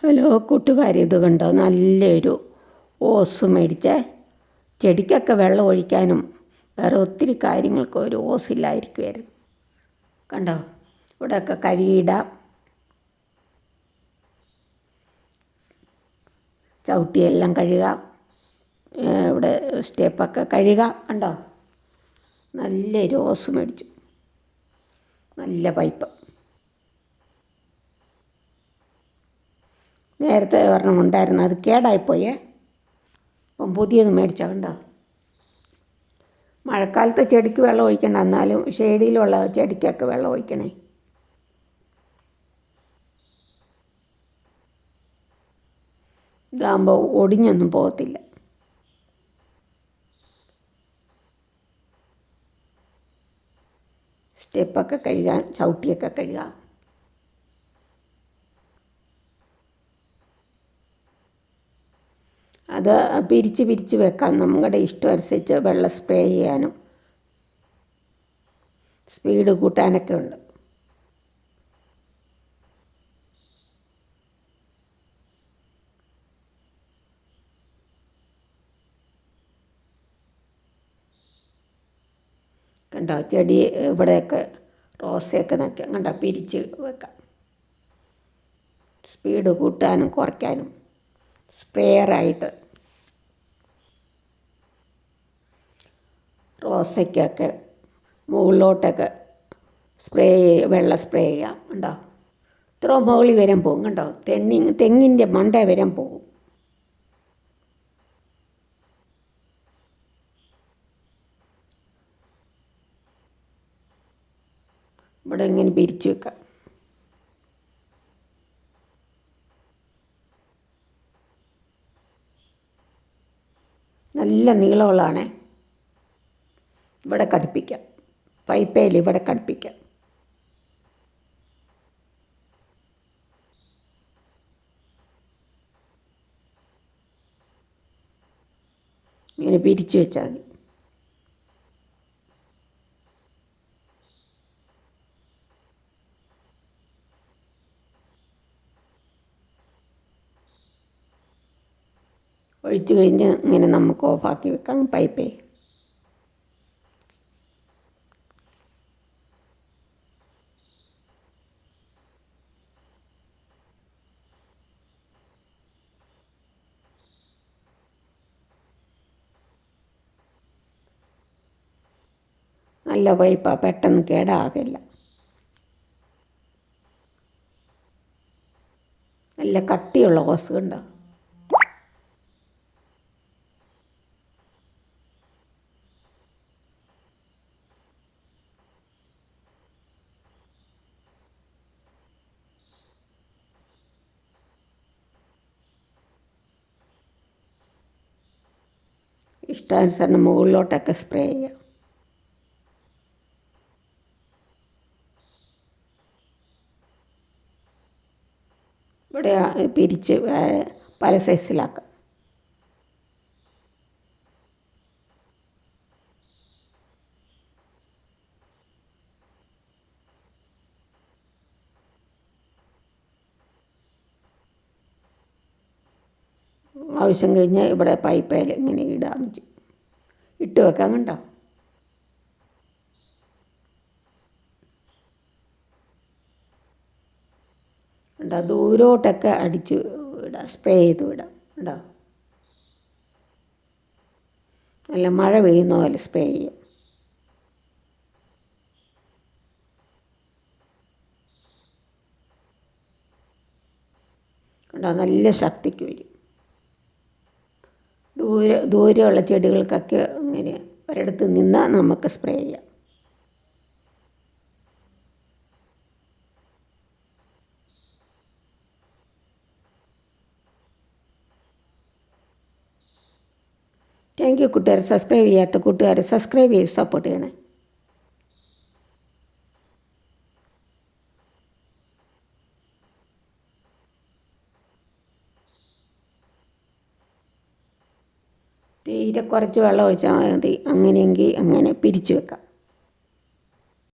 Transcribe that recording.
Hello കൂട്ടുകാരി, ഇത് കണ്ടോ, നല്ലൊരു ഓസ് മേടിച്ചേ. ചെടിക്കൊക്കെ വെള്ളം ഒഴിക്കാനും വേറെ ഒത്തിരി കാര്യങ്ങൾക്ക് ഒരു ഓസില്ലായിരിക്കുമായിരുന്നു. കണ്ടോ, ഇവിടെയൊക്കെ കഴുകിയിടാം, ചവിട്ടിയെല്ലാം കഴുകാം, ഇവിടെ സ്റ്റെപ്പൊക്കെ കഴുകാം. കണ്ടോ, നല്ലൊരു ഓസ് മേടിച്ചു, നല്ല പൈപ്പ്. നേരത്തെ ഒരെണ്ണം ഉണ്ടായിരുന്നു, അത് കേടായിപ്പോയേ. അപ്പം പുതിയത് മേടിച്ചാൽ. കണ്ടോ, മഴക്കാലത്ത് ചെടിക്ക് വെള്ളം ഒഴിക്കണ്ട, എന്നാലും ഷെയ്ഡിലുള്ള ചെടിക്കൊക്കെ വെള്ളം ഒഴിക്കണേ. ഇതാകുമ്പോൾ ഒടിഞ്ഞൊന്നും പോകത്തില്ല. സ്റ്റെപ്പൊക്കെ കഴുകാൻ, ചവിട്ടിയൊക്കെ കഴുകാം. അത് പിരിച്ച് പിരിച്ച് വെക്കാം, നമ്മുടെ ഇഷ്ടം അനുസരിച്ച് വെള്ളം സ്പ്രേ ചെയ്യാനും സ്പീഡ് കൂട്ടാനൊക്കെ ഉണ്ട്. കണ്ടോ, ചെടി ഇവിടെയൊക്കെ റോസയൊക്കെ നക്കാം. കണ്ടോ, പിരിച്ച് വെക്കാം, സ്പീഡ് കൂട്ടാനും കുറയ്ക്കാനും സ്പ്രേയറായിട്ട്. റോസയ്ക്കൊക്കെ മുകളിലോട്ടൊക്കെ വെള്ളം സ്പ്രേ ചെയ്യാം. കണ്ടോ, ഇത്ര മുകളിൽ വരാൻ പോകും. കണ്ടോ, തെങ്ങിൻ്റെ മണ്ട വരാൻ പോകും. ഇവിടെ ഇങ്ങനെ പിരിച്ചു വെക്കാം. നല്ല നീളമുള്ളതാണേ. ഇവിടെ ഘടിപ്പിക്കാം, പൈപ്പേൽ ഇവിടെ ഘടിപ്പിക്കാം. ഇങ്ങനെ പിരിച്ചു വെച്ചാൽ മതി. ഒഴിച്ച് കഴിഞ്ഞ് ഇങ്ങനെ നമുക്ക് ഓഫാക്കി വെക്കാം പൈപ്പേ. നല്ല പൈപ്പാണ്, പെട്ടെന്ന് കേടാകില്ല. നല്ല കട്ടിയുള്ള ഹോസ്. കണ്ടോ, ഇഷ്ടാനുസരണം മുകളിലോട്ടൊക്കെ സ്പ്രേ ചെയ്യാം. ഇവിടെ പിരിച്ച് പല സൈസിലാക്കാം. ആവശ്യം കഴിഞ്ഞ് ഇവിടെ പൈപ്പേൽ ഇങ്ങനെ ഇടാൻ ഇട്ട് വെക്കാം. കണ്ടോ, കണ്ടോ, ദൂരോട്ടൊക്കെ അടിച്ച് വിടാം, സ്പ്രേ ചെയ്ത് വിടാം. കണ്ടോ, നല്ല മഴ പെയ്യുന്ന പോലെ സ്പ്രേ ചെയ്യാം. കണ്ടോ, നല്ല ശക്തിക്ക് വരും. ദൂരെയുള്ള ചെടികൾക്കൊക്കെ ഇങ്ങനെ ഒരിടത്ത് നിന്നാൽ നമുക്ക് സ്പ്രേ ചെയ്യാം. താങ്ക് യു കൂട്ടുകാർ. സബ്സ്ക്രൈബ് ചെയ്യാത്ത കൂട്ടുകാർ സബ്സ്ക്രൈബ് ചെയ്ത് സപ്പോർട്ട് ചെയ്യണേ. തീരെ കുറച്ച് വെള്ളം ഒഴിച്ചാൽ മതി. അങ്ങനെയെങ്കിൽ അങ്ങനെ പിരിച്ചു വെക്കാം.